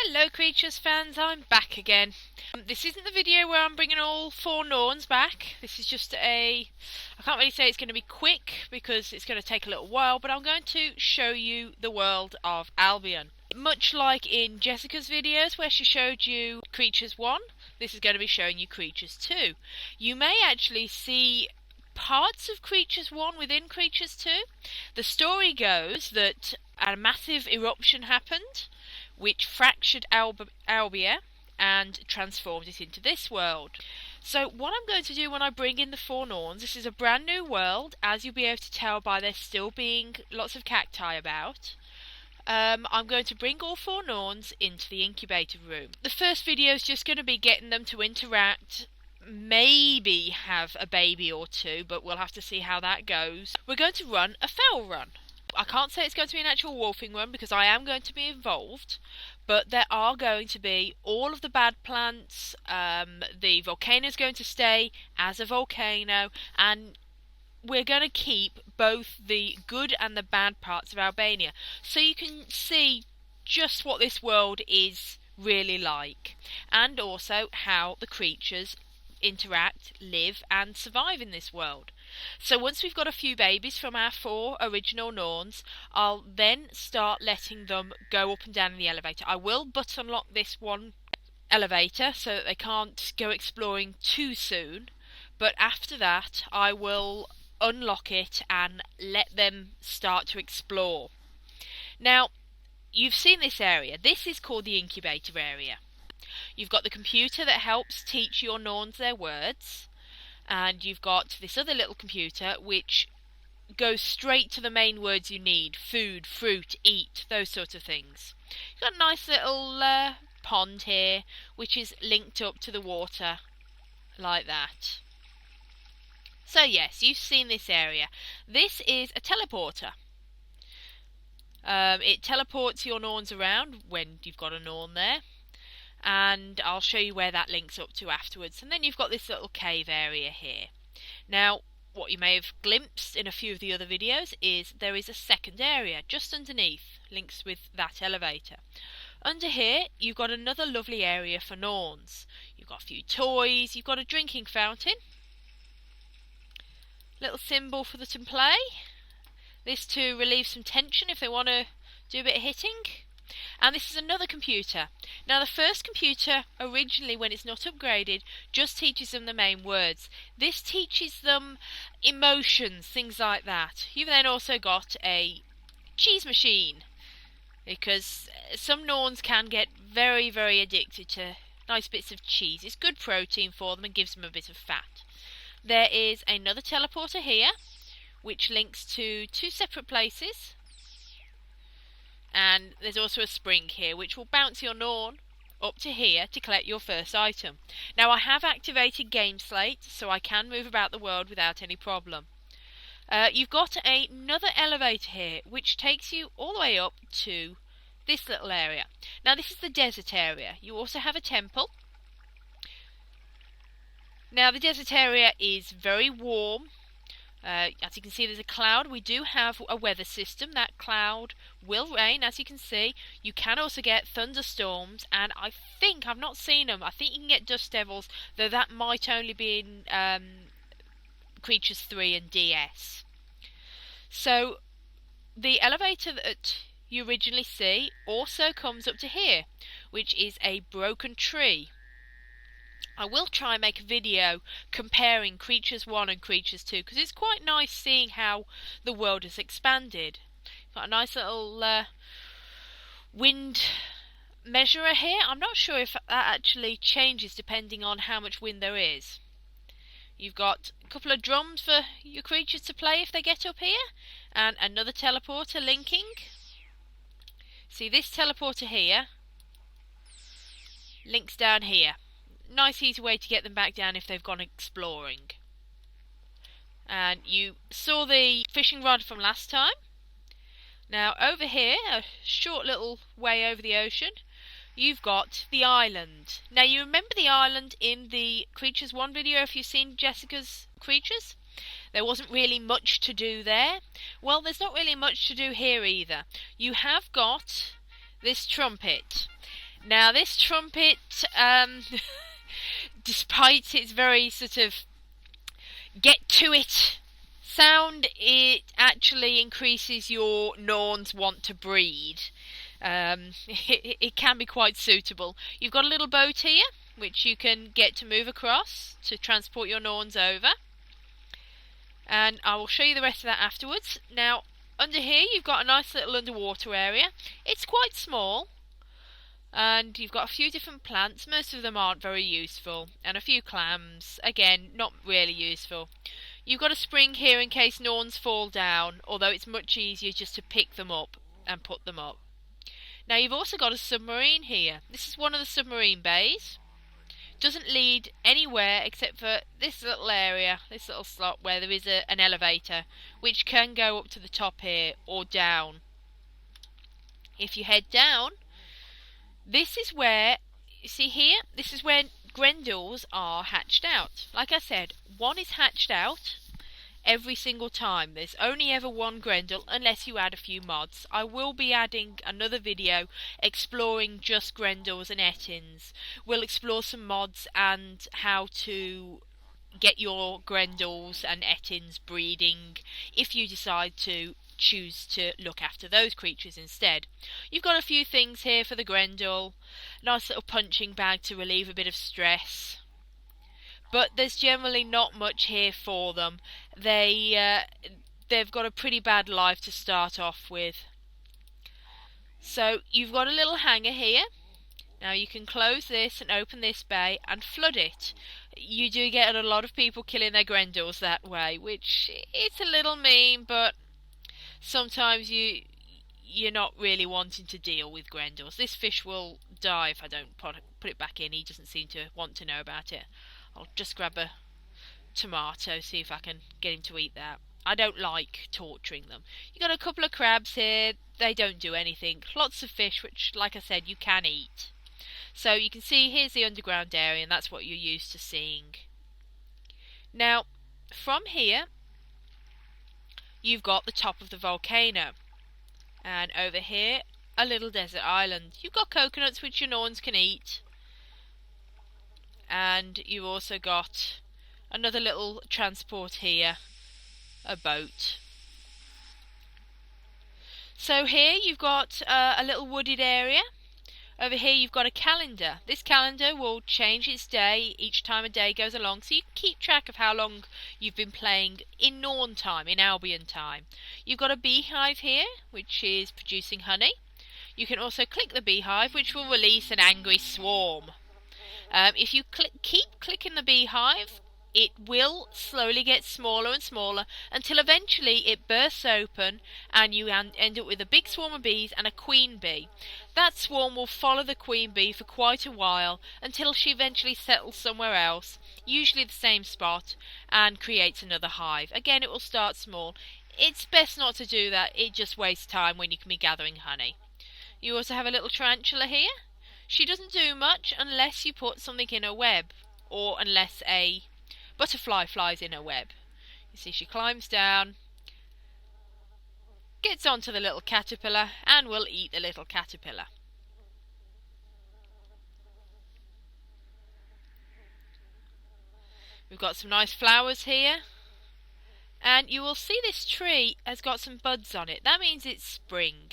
Hello Creatures fans, I'm back again. This isn't the video where I'm bringing all 4 Norns back. This is just I can't really say it's going to be quick because it's going to take a little while, but I'm going to show you the world of Albion. Much like in Jessica's videos where she showed you Creatures 1, this is going to be showing you Creatures 2. You may actually see parts of Creatures 1 within Creatures 2. The story goes that a massive eruption happened which fractured Albia and transformed it into this world. So what I'm going to do when I bring in the 4 Norns, this is a brand new world, as you'll be able to tell by there still being lots of cacti about. I'm going to bring all 4 Norns into the Incubator Room. The first video is just going to be getting them to interact, maybe have a baby or 2, but we'll have to see how that goes. We're going to run a feral run. I can't say it's going to be an actual wolfing run because I am going to be involved, but there are going to be all of the bad plants. The volcano is going to stay as a volcano, and we're going to keep both the good and the bad parts of Albania, so you can see just what this world is really like, and also how the creatures interact, live and survive in this world. So once we've got a few babies from our 4 original Norns, I'll then start letting them go up and down in the elevator. I will but unlock this one elevator so that they can't go exploring too soon, but after that I will unlock it and let them start to explore. Now, you've seen this area. This is called the Incubator Area. You've got the computer that helps teach your Norns their words, and you've got this other little computer which goes straight to the main words you need: food, fruit, eat, those sort of things. You've got a nice little pond here which is linked up to the water like that. So yes, you've seen this area. This is a teleporter. It teleports your Norns around when you've got a Norn there, and I'll show you where that links up to afterwards. And then you've got this little cave area here. Now, what you may have glimpsed in a few of the other videos is there is a second area just underneath, links with that elevator. Under here, you've got another lovely area for Norns. You've got a few toys, you've got a drinking fountain, little symbol for them to play. This to relieve some tension if they want to do a bit of hitting. And this is another computer. Now, the first computer, originally when it's not upgraded, just teaches them the main words. This teaches them emotions, things like that. You've then also got a cheese machine, because some Norns can get very, very addicted to nice bits of cheese. It's good protein for them and gives them a bit of fat. There is another teleporter here, which links to 2 separate places. And there's also a spring here which will bounce your Norn up to here to collect your first item. Now, I have activated Game Slate, so I can move about the world without any problem. You've got another elevator here which takes you all the way up to this little area. Now, this is the desert area. You also have a temple. Now, the desert area is very warm. As you can see, there's a cloud. We do have a weather system. That cloud will rain, as you can see. You can also get thunderstorms, and I think, I've not seen them, I think you can get dust devils, though that might only be in Creatures 3 and DS. So, the elevator that you originally see also comes up to here, which is a broken tree. I will try and make a video comparing Creatures 1 and Creatures 2, because it's quite nice seeing how the world has expanded. Got a nice little wind measurer here. I'm not sure if that actually changes depending on how much wind there is. You've got a couple of drums for your creatures to play if they get up here, and another teleporter linking. See, this teleporter here links down here. Nice easy way to get them back down if they've gone exploring. And you saw the fishing rod from last time. Now, over here, a short little way over the ocean, you've got the island. Now, you remember the island in the Creatures 1 video if you've seen Jessica's Creatures? There wasn't really much to do there. Well, there's not really much to do here either. You have got this trumpet. Now this trumpet, despite its very sort of get to it sound, it actually increases your Norns want to breed. It can be quite suitable. You've got a little boat here which you can get to move across to transport your Norns over, and I will show you the rest of that afterwards. Now under here you've got a nice little underwater area. It's quite small, and you've got a few different plants. Most of them aren't very useful, and a few clams, again not really useful. You've got a spring here in case Norns fall down, although it's much easier just to pick them up and put them up. Now you've also got a submarine here. This is one of the submarine bays. Doesn't lead anywhere except for this little area, this little slot where there is an elevator, which can go up to the top here or down. If you head down, this is where, you see here, this is where Grendels are hatched out. Like I said, one is hatched out every single time. There's only ever one Grendel unless you add a few mods. I will be adding another video exploring just Grendels and Ettins. We'll explore some mods and how to get your Grendels and Ettins breeding if you decide to choose to look after those creatures instead. You've got a few things here for the Grendel. Nice little punching bag to relieve a bit of stress. But there's generally not much here for them. They've got a pretty bad life to start off with. So you've got a little hangar here. Now you can close this and open this bay and flood it. You do get a lot of people killing their Grendels that way, which it's a little mean, but sometimes you're not really wanting to deal with Grendels. This fish will die if I don't put it back in. He doesn't seem to want to know about it. I'll just grab a tomato, see if I can get him to eat that. I don't like torturing them. You got a couple of crabs here. They don't do anything. Lots of fish, which, like I said, you can eat. So you can see here's the underground area, and that's what you're used to seeing. Now, from here, you've got the top of the volcano. And over here, a little desert island. You've got coconuts which your Norns can eat. And you've also got another little transport here, a boat. So here you've got a little wooded area. Over here you've got a calendar. This calendar will change its day each time a day goes along, so you can keep track of how long you've been playing in Norn time, in Albion time. You've got a beehive here, which is producing honey. You can also click the beehive, which will release an angry swarm. If you keep clicking the beehive, it will slowly get smaller and smaller until eventually it bursts open and you end up with a big swarm of bees and a queen bee. That swarm will follow the queen bee for quite a while until she eventually settles somewhere else, usually the same spot, and creates another hive. Again, it will start small. It's best not to do that. It just wastes time when you can be gathering honey. You also have a little tarantula here. She doesn't do much unless you put something in her web, or unless a butterfly flies in her web. You see she climbs down, gets onto the little caterpillar, and will eat the little caterpillar. We've got some nice flowers here. And you will see this tree has got some buds on it. That means it's spring.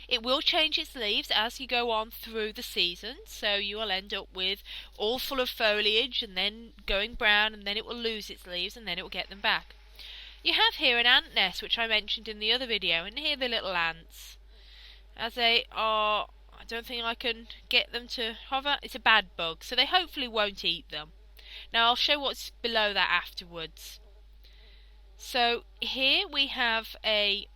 It will change its leaves as you go on through the season. So you will end up with all full of foliage and then going brown, and then it will lose its leaves and then it will get them back. You have here an ant nest, which I mentioned in the other video, and here the little ants. As they are, I don't think I can get them to hover. It's a bad bug, so they hopefully won't eat them. Now I'll show what's below that afterwards. So here we have a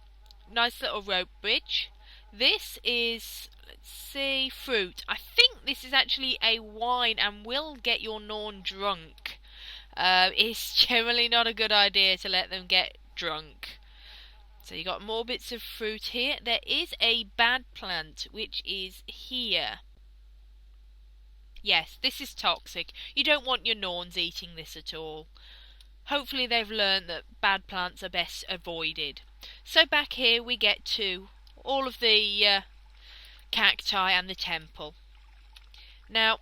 nice little rope bridge. This is, let's see, fruit. I think this is actually a wine and will get your Norn drunk. It's generally not a good idea to let them get drunk. So you got more bits of fruit here. There is a bad plant which is here. Yes, this is toxic. You don't want your Norns eating this at all. Hopefully they've learned that bad plants are best avoided. So back here we get to all of the cacti and the temple. Now,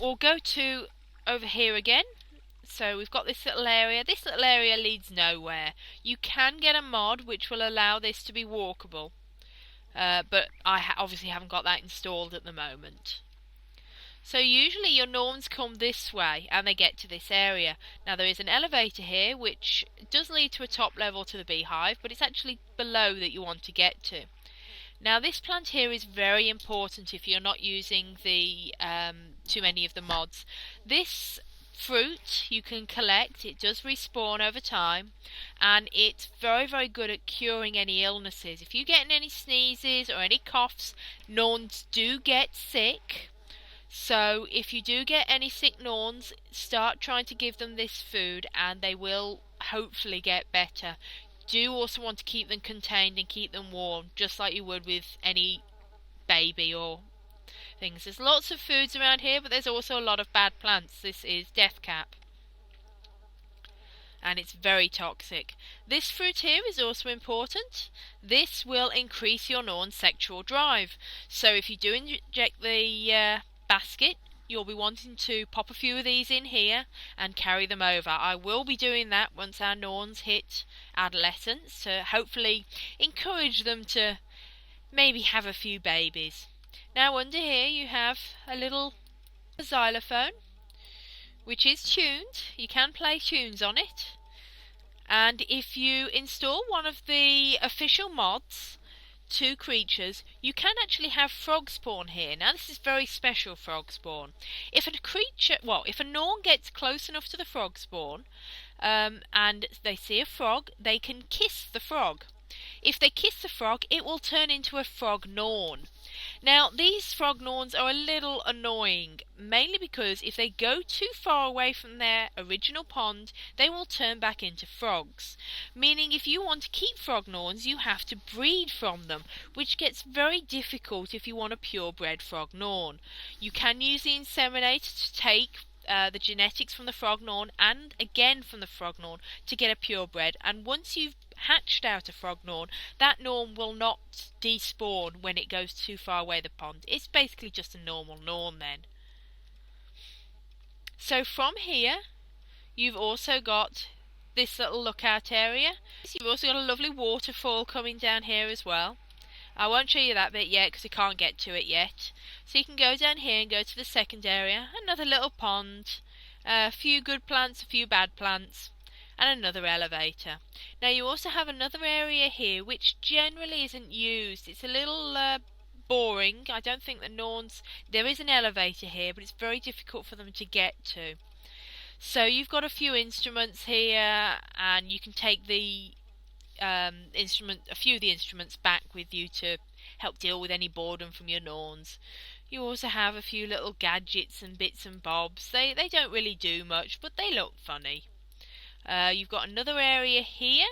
we'll go to over here again. So we've got this little area. This little area leads nowhere. You can get a mod which will allow this to be walkable. But I obviously haven't got that installed at the moment. So usually your Norns come this way and they get to this area. Now there is an elevator here which does lead to a top level to the beehive, but it's actually below that you want to get to. Now this plant here is very important if you're not using the too many of the mods. This fruit you can collect, it does respawn over time, and it's very good at curing any illnesses. If you get any sneezes or any coughs, Norns do get sick. So if you do get any sick Norns, start trying to give them this food and they will hopefully get better. Do also want to keep them contained and keep them warm, just like you would with any baby or things. There's lots of foods around here, but there's also a lot of bad plants. This is deathcap, and it's very toxic. This fruit here is also important. This will increase your Norn's sexual drive. So if you do inject the basket, you'll be wanting to pop a few of these in here and carry them over. I will be doing that once our Norns hit adolescence to hopefully encourage them to maybe have a few babies. Now under here you have a little xylophone which is tuned. You can play tunes on it, and if you install one of the official mods to creatures, you can actually have frog spawn here. Now this is very special frog spawn. If a Norn gets close enough to the frog spawn and they see a frog, they can kiss the frog. If they kiss the frog, it will turn into a frog Norn. Now these frog Norns are a little annoying, mainly because if they go too far away from their original pond, they will turn back into frogs. Meaning if you want to keep frog Norns, you have to breed from them, which gets very difficult if you want a purebred frog Norn. You can use the inseminator to take the genetics from the frog Norn and again from the frog Norn to get a purebred, and once you've hatched out a frog Norn, that Norn will not despawn when it goes too far away the pond. It's basically just a normal Norn then. So from here you've also got this little lookout area. You've also got a lovely waterfall coming down here as well. I won't show you that bit yet because you can't get to it yet. So you can go down here and go to the second area, another little pond, a few good plants, a few bad plants, and another elevator. Now you also have another area here which generally isn't used. It's a little boring. I don't think the Norns... There is an elevator here, but it's very difficult for them to get to. So you've got a few instruments here, and you can take the a few of the instruments back with you to help deal with any boredom from your Norns. You also have a few little gadgets and bits and bobs. They don't really do much, but they look funny. You've got another area here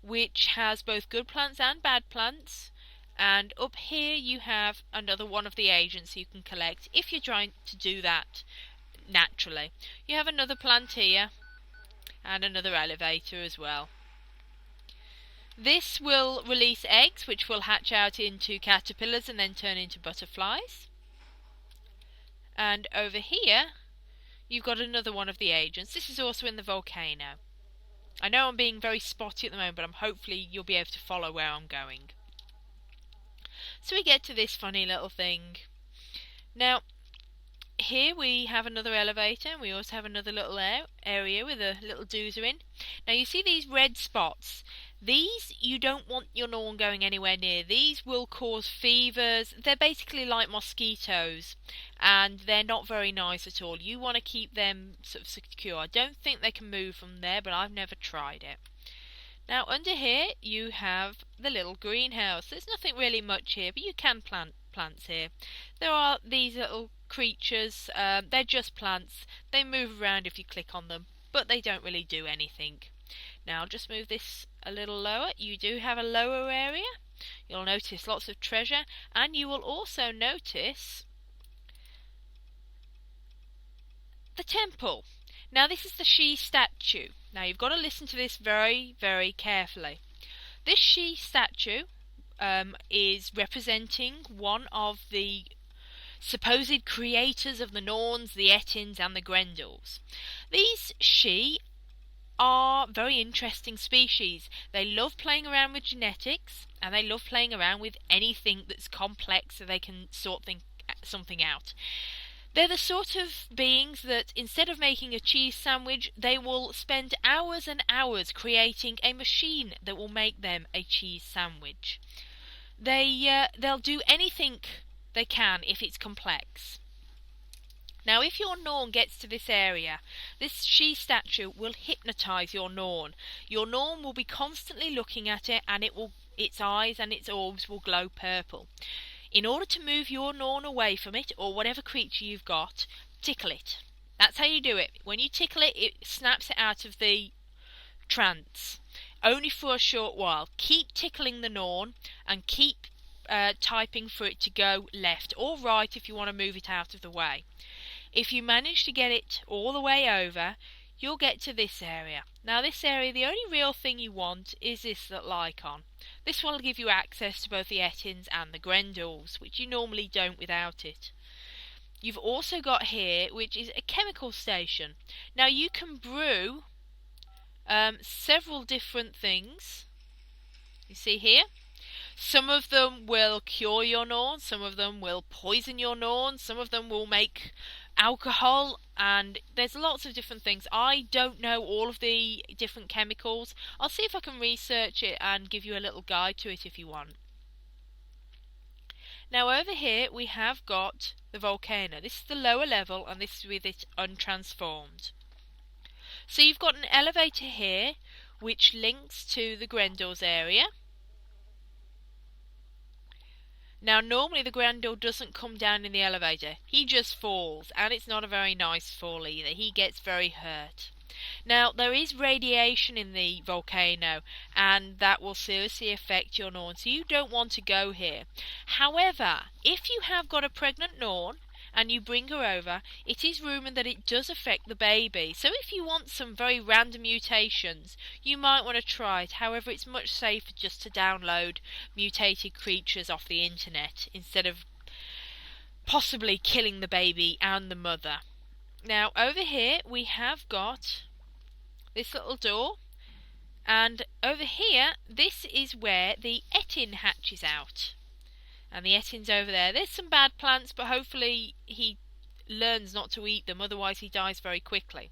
which has both good plants and bad plants, and up here you have another one of the agents you can collect if you're trying to do that naturally. You have another plant here and another elevator as well. This will release eggs which will hatch out into caterpillars and then turn into butterflies. And over here you've got another one of the agents. This is also in the volcano. I know I'm being very spotty at the moment, but hopefully you'll be able to follow where I'm going. So we get to this funny little thing. Now here we have another elevator, and we also have another little area with a little doozer in. Now you see these red spots. These you don't want your Norn going anywhere near. These will cause fevers. They're basically like mosquitoes, and they're not very nice at all. You want to keep them sort of secure. I don't think they can move from there, but I've never tried it. Now under here you have the little greenhouse. There's nothing really much here, but you can plant plants here. There are these little creatures. They're just plants. They move around if you click on them, but they don't really do anything. Now I'll just move this a little lower. You do have a lower area. You'll notice lots of treasure, and you will also notice the temple. Now this is the she statue. Now you've got to listen to this very carefully. This she statue is representing one of the supposed creators of the Norns, the Ettins and the Grendels. These Sidhe are very interesting species. They love playing around with genetics, and they love playing around with anything that's complex so they can sort something out. They're the sort of beings that instead of making a cheese sandwich, they will spend hours and hours creating a machine that will make them a cheese sandwich. They'll do anything they can if it's complex. Now, if your Norn gets to this area, this Sidhe statue will hypnotise your Norn. Your Norn will be constantly looking at it, and its eyes and its orbs will glow purple. In order to move your Norn away from it, or whatever creature you've got, tickle it. That's how you do it. When you tickle it, it snaps it out of the trance. Only for a short while. Keep tickling the Norn, and keep typing for it to go left or right if you want to move it out of the way. If you manage to get it all the way over, you'll get to this area. Now this area, the only real thing you want is this little icon. This will give you access to both the Ettins and the Grendels, which you normally don't without it. You've also got here, which is a chemical station. Now you can brew several different things. You see here? Some of them will cure your Norn, some of them will poison your Norn, some of them will make alcohol, and there's lots of different things. I don't know all of the different chemicals. I'll see if I can research it and give you a little guide to it if you want. Now over here we have got the Volcano. This is the lower level, and this is with it untransformed. So you've got an elevator here which links to the Grendel's area. Now normally the Grendel doesn't come down in the elevator, he just falls, and it's not a very nice fall either. He gets very hurt. Now there is radiation in the Volcano, and that will seriously affect your Norn, so you don't want to go here. However, if you have got a pregnant Norn and you bring her over, it is rumoured that it does affect the baby. So if you want some very random mutations, you might want to try it. However, it's much safer just to download mutated creatures off the internet instead of possibly killing the baby and the mother. Now over here we have got this little door, and over here this is where the Ettin hatches out. And the Ettin's over there. There's some bad plants, but hopefully he learns not to eat them, otherwise he dies very quickly.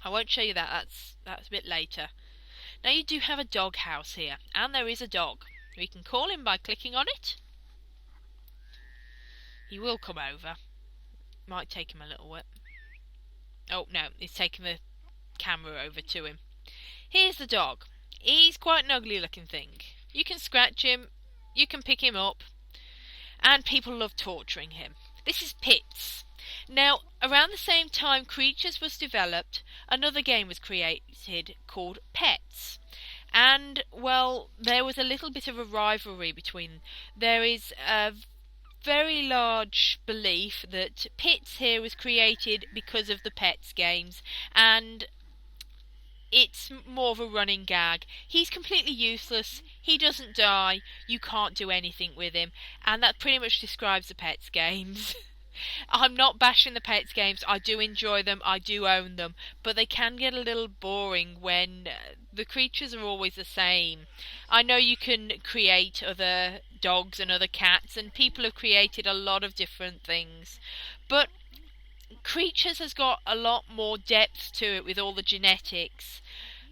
I won't show you that, that's a bit later. Now you do have a doghouse here, and there is a dog. We can call him by clicking on it. He will come over. Might take him a little bit. Oh no, he's taking the camera over to him. Here's the dog. He's quite an ugly looking thing. You can scratch him, you can pick him up, and people love torturing him. This is Pits. Now, around the same time Creatures was developed, another game was created called Pets. And, well, there was a little bit of a rivalry between them. There is a very large belief that Pits here was created because of the Pets games, and it's more of a running gag. He's completely useless, he doesn't die, you can't do anything with him, and that pretty much describes the Pets games. I'm not bashing the Pets games, I do enjoy them, I do own them, but they can get a little boring when the creatures are always the same. I know you can create other dogs and other cats, and people have created a lot of different things, but Creatures has got a lot more depth to it with all the genetics.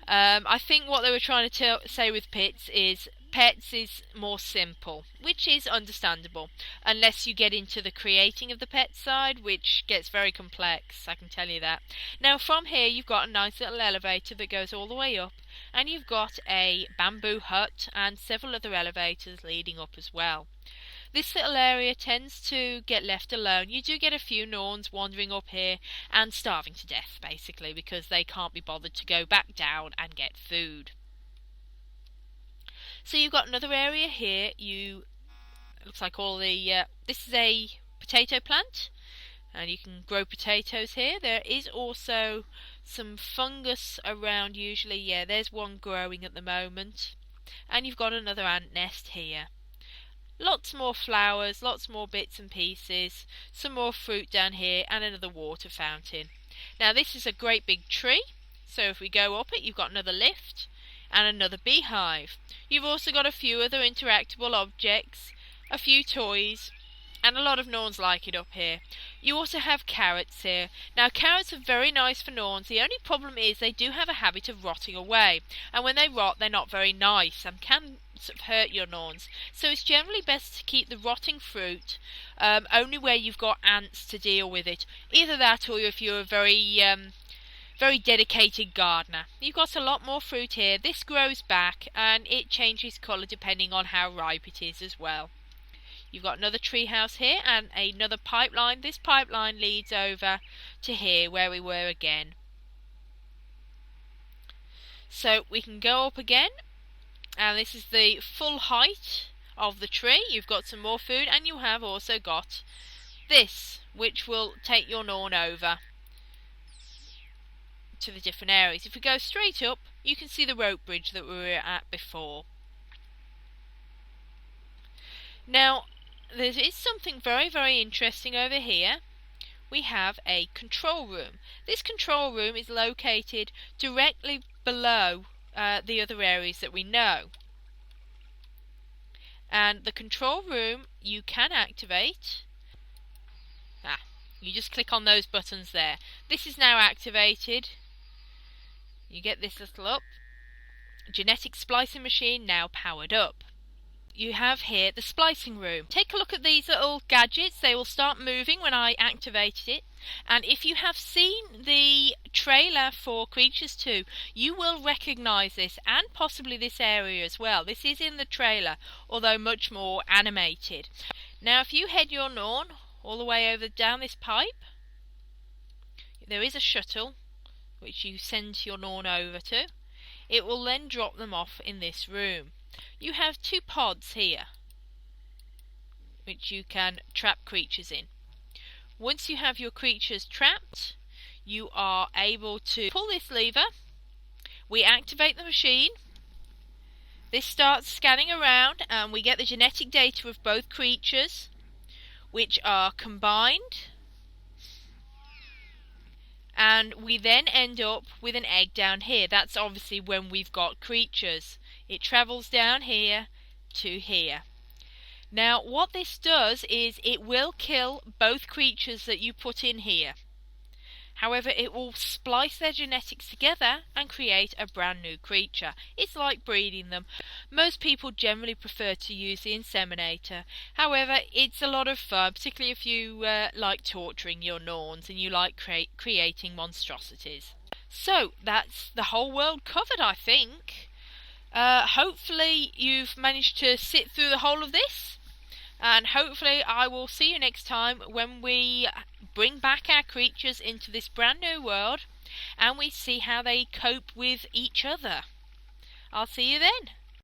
I think what they were trying to say with Pets is more simple, which is understandable, unless you get into the creating of the pet side, which gets very complex, I can tell you that. Now from here you've got a nice little elevator that goes all the way up, and you've got a bamboo hut and several other elevators leading up as well. This little area tends to get left alone. You do get a few Norns wandering up here and starving to death, basically, because they can't be bothered to go back down and get food. So you've got another area here. Looks like all the... this is a potato plant, and you can grow potatoes here. There is also some fungus around usually. There's one growing at the moment. And you've got another ant nest here. Lots more flowers, lots more bits and pieces, some more fruit down here, and another water fountain. Now this is a great big tree, so if we go up it, you've got another lift and another beehive. You've also got a few other interactable objects, a few toys, and a lot of Norns like it up here. You also have carrots here. Now carrots are very nice for Norns. The only problem is they do have a habit of rotting away, and when they rot they're not very nice and can sort of hurt your Norns. So it's generally best to keep the rotting fruit only where you've got ants to deal with it. Either that, or if you're a very dedicated gardener. You've got a lot more fruit here. This grows back and it changes colour depending on how ripe it is as well. You've got another tree house here and another pipeline. This pipeline leads over to here where we were again. So we can go up again, and this is the full height of the tree. You've got some more food, and you have also got this, which will take your Norn over to the different areas. If we go straight up, you can see the rope bridge that we were at before. Now there is something very interesting over here. We have a control room. This control room is located directly below the other areas that we know. And the control room you can activate. You just click on those buttons there. This is now activated. You get this little up. Genetic splicing machine now powered up. You have here the splicing room. Take a look at these little gadgets. They will start moving when I activate it. And if you have seen the trailer for Creatures 2, you will recognise this, and possibly this area as well. This is in the trailer, although much more animated. Now if you head your Norn all the way over down this pipe, there is a shuttle which you send your Norn over to. It will then drop them off in this room. You have two pods here which you can trap creatures in. Once you have your creatures trapped, you are able to pull this lever. We activate the machine. This starts scanning around and we get the genetic data of both creatures, which are combined, and we then end up with an egg down here. That's obviously when we've got creatures. It travels down here to here. Now what this does is it will kill both creatures that you put in here. However, it will splice their genetics together and create a brand new creature. It's like breeding them. Most people generally prefer to use the inseminator. However, it's a lot of fun, particularly if you like torturing your Norns and you like creating monstrosities. So that's the whole world covered, I think. Hopefully you've managed to sit through the whole of this, and hopefully I will see you next time when we bring back our creatures into this brand new world and we see how they cope with each other. I'll see you then.